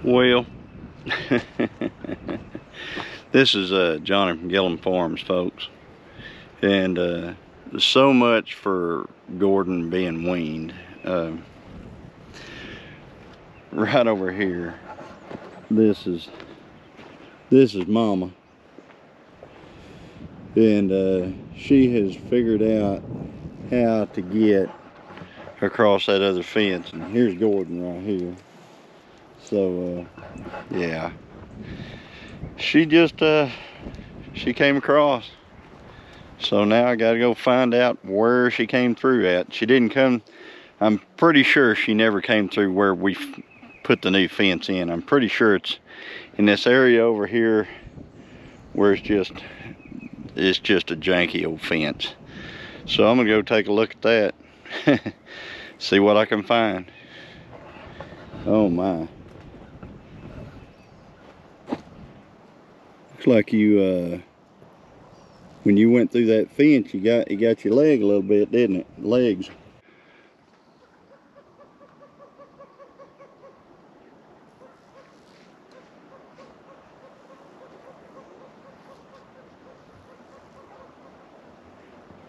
Well, this is Johnny from Gillum Farms, folks, and so much for Gordon being weaned. Right over here, this is Mama, and she has figured out how to get across that other fence, and here's Gordon right here. So yeah, she just she came across. So now I gotta go find out where she came through at. She didn't come, I'm pretty sure she never came through where we put the new fence in. I'm pretty sure it's in this area over here where it's just a janky old fence. So I'm gonna go take a look at that. See what I can find. Oh my. Looks like you when you went through that fence, it got your leg a little bit, didn't it? Legs.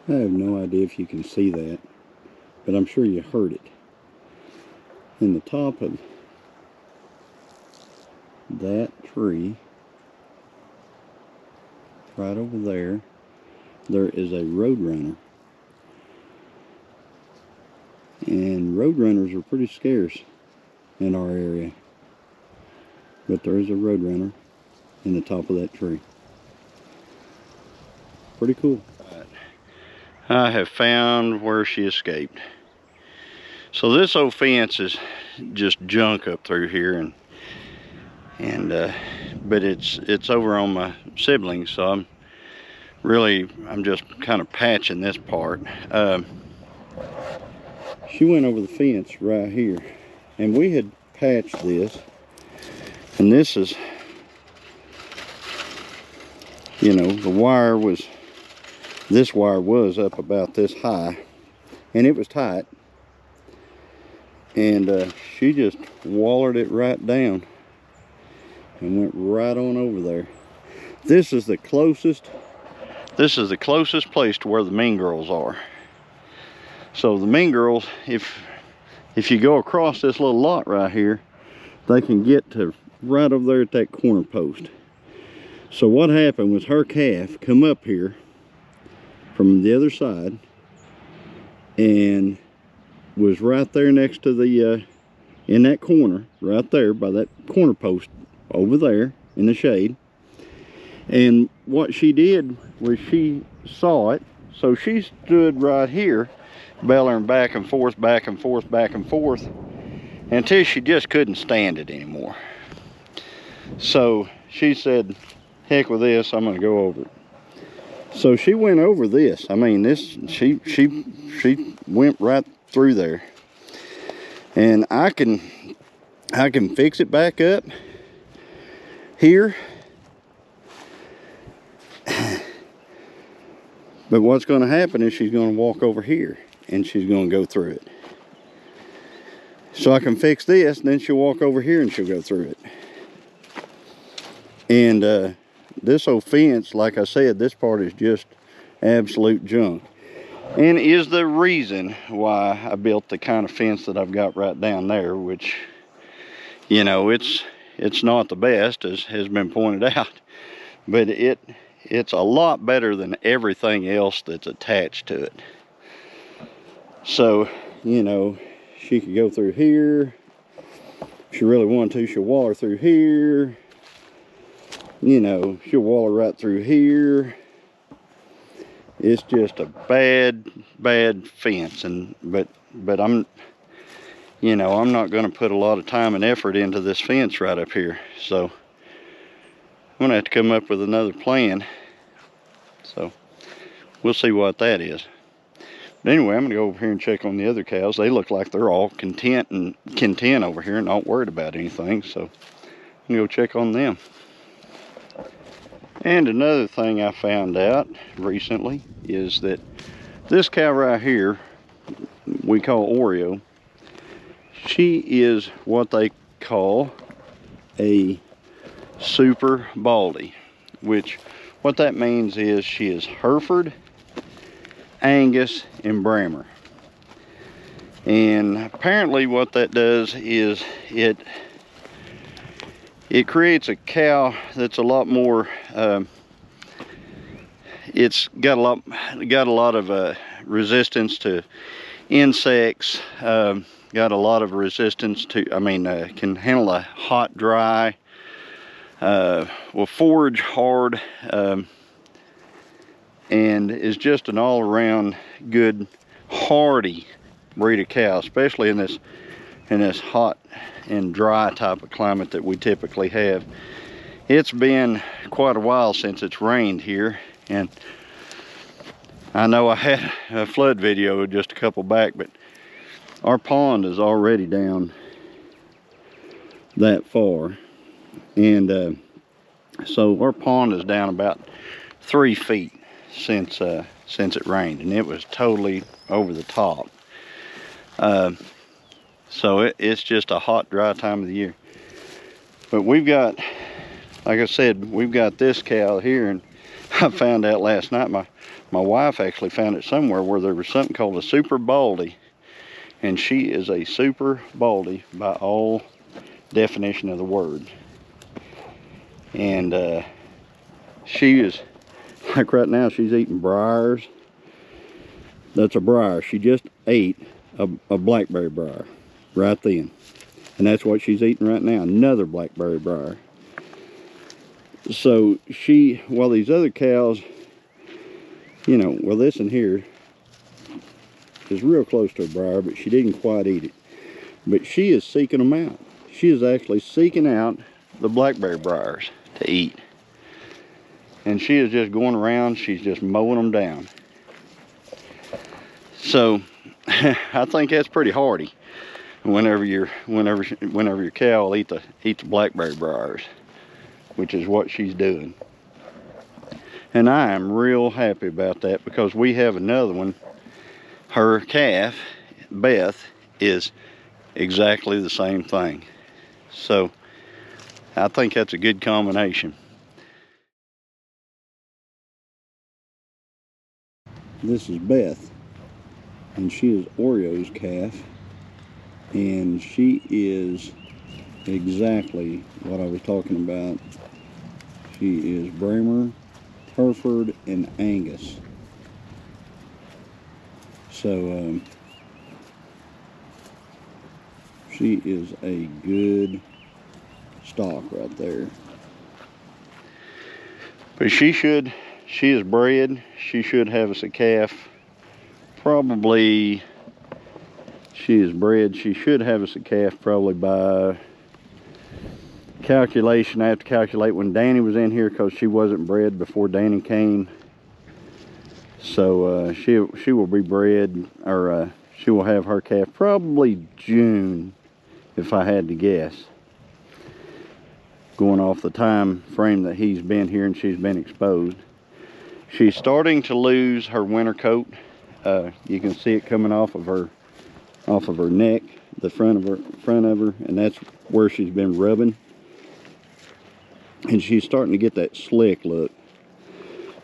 I have no idea if you can see that, but I'm sure you heard it. In the top of that tree, right over there, there is a roadrunner. And roadrunners are pretty scarce in our area. But there is a roadrunner in the top of that tree. Pretty cool. I have found where she escaped. So this old fence is just junk up through here, but it's over on my siblings, so I'm just kind of patching this part. She went over the fence right here, and we had patched this, and this is, you know, this wire was up about this high, and it was tight, and she just wallered it right down and went right on over there. This is the closest place to where the mean girls are. So the mean girls, if you go across this little lot right here, they can get to right over there at that corner post. So what happened was her calf come up here from the other side and was right there next to the in that corner right there by that corner post over there in the shade. And what she did was she saw it, so she stood right here bellowing back and forth, back and forth, back and forth, until she just couldn't stand it anymore. So she said, heck with this, I'm gonna go over it. So she went over this. I mean, she went right through there. And I can fix it back up here. But what's going to happen is she's going to walk over here and she's going to go through it. So I can fix this, and then she'll walk over here and she'll go through it. And this old fence, like I said, this part is just absolute junk. And is the reason why I built the kind of fence that I've got right down there, which, you know, it's not the best, as has been pointed out, but it's a lot better than everything else that's attached to it. So, you know, she could go through here. If she really wanted to, she'll waller through here. You know, she'll waller right through here. It's just a bad fence, but I'm not going to put a lot of time and effort into this fence right up here. So I'm going to have to come up with another plan. So we'll see what that is. But anyway, I'm going to go over here and check on the other cows. They look like they're all content over here and not worried about anything. So I'm going to go check on them. And another thing I found out recently is that this cow right here, we call Oreo, she is what they call a super baldy, which what that means is she is Hereford, Angus, and Brammer. And apparently what that does is it creates a cow that's a lot more it's got a lot of resistance to insects, got a lot of resistance to, can handle a hot, dry, will forage hard, and is just an all-around good, hardy breed of cow, especially in this hot and dry type of climate that we typically have. It's been quite a while since it's rained here, and I know I had a flood video just a couple back, but our pond is already down that far, and so our pond is down about 3 feet since it rained, and it was totally over the top. So it's just a hot, dry time of the year. But we've got, like I said, we've got this cow here, and I found out last night, my wife actually found it somewhere where there was something called a super baldy, and she is a super baldy by all definition of the word. And she is, like right now, she's eating briars. That's a briar. She just ate a blackberry briar right then, and that's what she's eating right now, another blackberry briar. So while these other cows, you know, well, this in here is real close to a briar, but she didn't quite eat it. But she is seeking them out. She is actually seeking out the blackberry briars to eat. And she is just going around, she's just mowing them down. So I think that's pretty hardy whenever your cow will eat the blackberry briars, which is what she's doing. And I am real happy about that, because we have another one. Her calf, Beth, is exactly the same thing. So I think that's a good combination. This is Beth, and she is Oreo's calf, and she is exactly what I was talking about. She is Brammer, Hereford, and Angus. So she is a good stock right there. But she is bred. She should have us a calf. Probably, she is bred. She should have us a calf probably by calculation. I have to calculate when Danny was in here, because she wasn't bred before Danny came. So she will be bred, or she will have her calf probably June, if I had to guess, going off the time frame that he's been here and she's been exposed. She's starting to lose her winter coat. You can see it coming off of her neck, the front of her, and that's where she's been rubbing. And she's starting to get that slick look.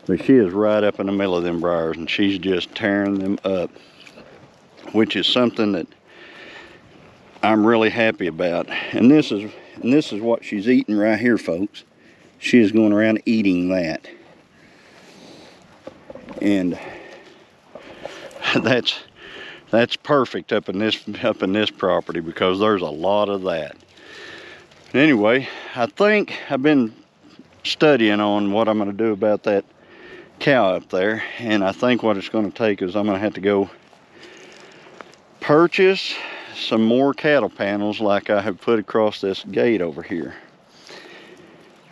But she is right up in the middle of them briars, and she's just tearing them up, which is something that I'm really happy about. And this is what she's eating right here, folks. She is going around eating that. And that's perfect up in this property, because there's a lot of that. Anyway, I think I've been studying on what I'm going to do about that cow up there, and I think what it's going to take is I'm going to have to go purchase some more cattle panels like I have put across this gate over here,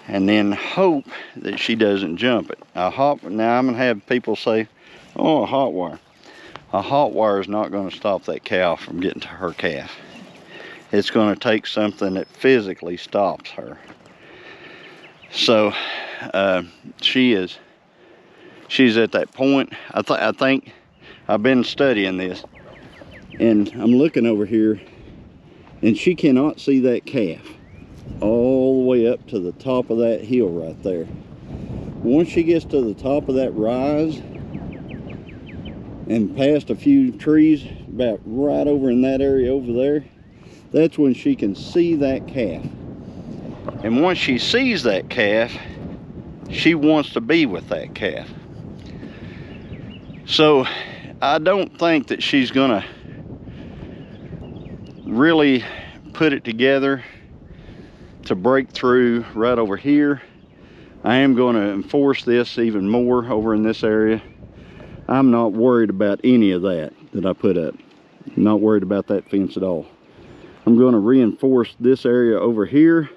and then hope that she doesn't jump it. Now I'm going to have people say, oh, a hot wire. A hot wire is not going to stop that cow from getting to her calf. It's going to take something that physically stops her. So she's at that point. I think I've been studying this, and I'm looking over here, and she cannot see that calf all way up to the top of that hill right there. Once she gets to the top of that rise and past a few trees, about right over in that area over there, that's when she can see that calf. And once she sees that calf, she wants to be with that calf. So I don't think that she's gonna really put it together to break through right over here. I am going to enforce this even more over in this area. I'm not worried about any of that I put up. I'm not worried about that fence at all. I'm going to reinforce this area over here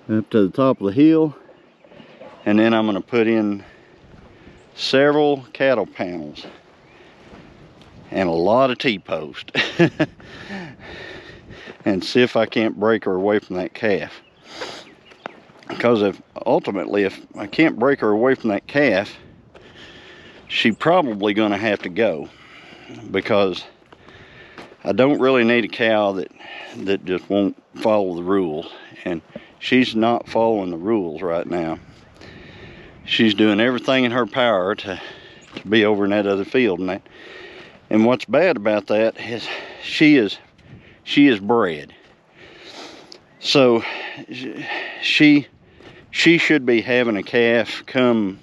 up to the top of the hill, and then I'm going to put in several cattle panels and a lot of T-posts and see if I can't break her away from that calf. Because ultimately if I can't break her away from that calf, she's probably going to have to go, because I don't really need a cow that just won't follow the rules, and she's not following the rules right now. She's doing everything in her power to be over in that other field, and what's bad about that is she is bred. So she should be having a calf come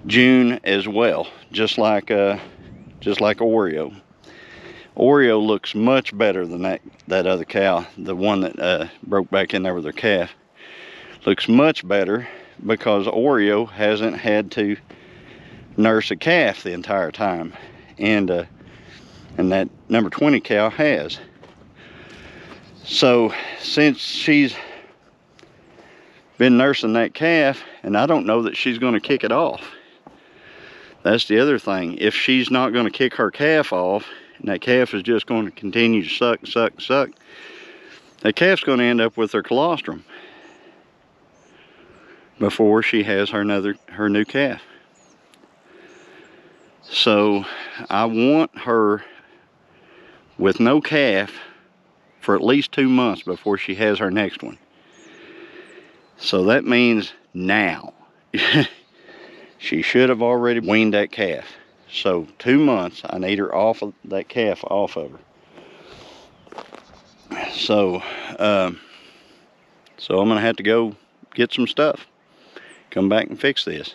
June as well, just like Oreo. Oreo looks much better than that other cow, the one that broke back in there with her calf. Looks much better because Oreo hasn't had to nurse a calf the entire time, and that number 20 cow has. So since she's been nursing that calf, and I don't know that she's going to kick it off. That's the other thing. If she's not going to kick her calf off, and that calf is just going to continue to suck, that calf's going to end up with her colostrum before she has her new calf. So I want her with no calf for at least 2 months before she has her next one. So that means now. She should have already weaned that calf. So 2 months, I need her off of that calf, off of her. So I'm gonna have to go get some stuff, come back and fix this.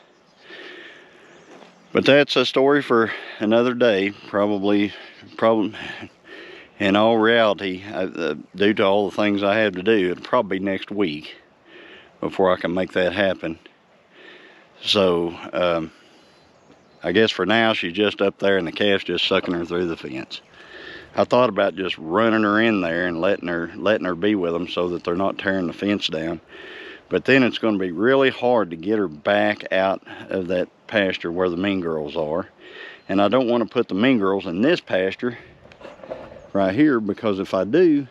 But that's a story for another day. Probably in all reality, due to all the things I have to do, it'll probably be next week before I can make that happen. So I guess for now she's just up there and the calf's just sucking her through the fence. I thought about just running her in there and letting her be with them so that they're not tearing the fence down. But then it's going to be really hard to get her back out of that pasture where the mean girls are. And I don't want to put the mean girls in this pasture right here, because if I do,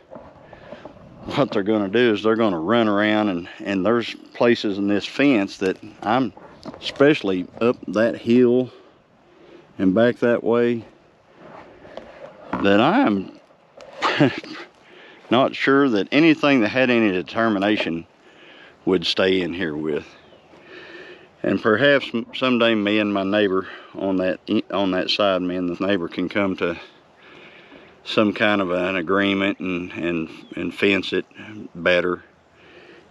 what they're going to do is they're going to run around, and there's places in this fence that I'm, especially up that hill and back that way, that I'm not sure that anything that had any determination would stay in here with. And perhaps someday me and my neighbor on that side, me and the neighbor can come to some kind of an agreement and fence it better.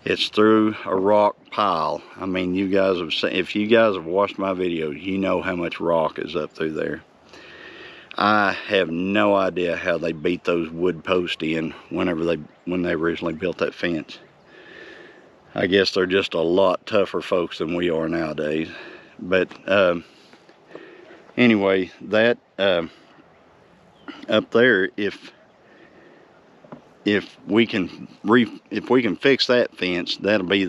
It's through a rock pile. I mean, you guys have seen, if you guys have watched my videos, you know how much rock is up through there. I have no idea how they beat those wood posts in when they originally built that fence. I guess they're just a lot tougher folks than we are nowadays. But anyway, that up there, if we can fix that fence, that'll be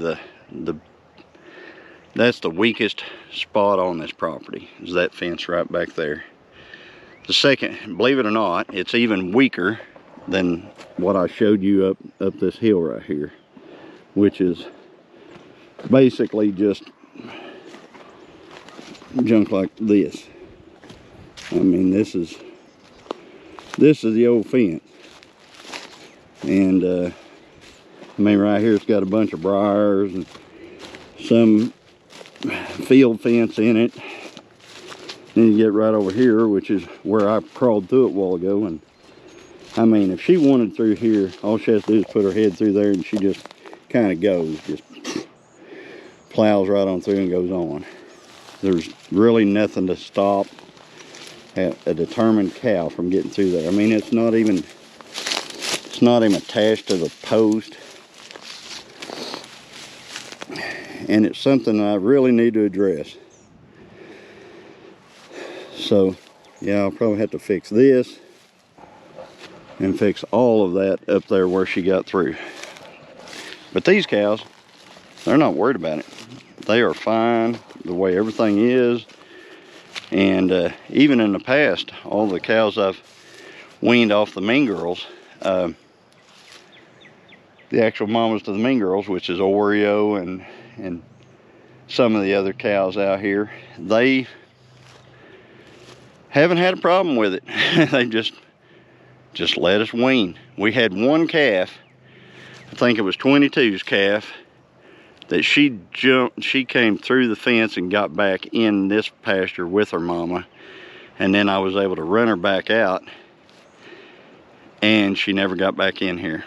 that's the weakest spot on this property, is that fence right back there. The second, believe it or not, it's even weaker than what I showed you up this hill right here, which is basically just junk like this. I mean, this is the old fence, and I mean, right here it's got a bunch of briars and some field fence in it. Then you get right over here, which is where I crawled through it a while ago. And I mean, if she wanted through here, all she has to do is put her head through there and she just kind of goes, just plows right on through and goes on. There's really nothing to stop a determined cow from getting through there. I mean, it's not even attached to the post. And it's something I really need to address. So, yeah, I'll probably have to fix this and fix all of that up there where she got through. But these cows, they're not worried about it. They are fine the way everything is. And even in the past, all the cows I've weaned off the mean girls, the actual mamas to the mean girls, which is Oreo and some of the other cows out here, they haven't had a problem with it. They just let us wean. We had one calf, I think it was 22's calf, that she came through the fence and got back in this pasture with her mama, and then I was able to run her back out, and she never got back in here.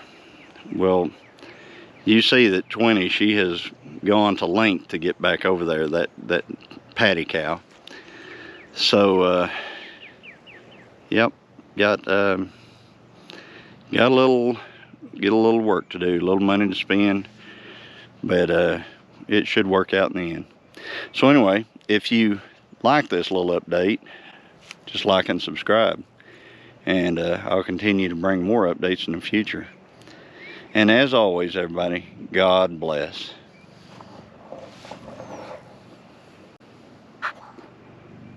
Well, you see that 20, she has gone to length to get back over there, that patty cow. So yep, get a little work to do, a little money to spend, but it should work out in the end. So anyway, if you like this little update, just like and subscribe, and I'll continue to bring more updates in the future. And as always, everybody, God bless.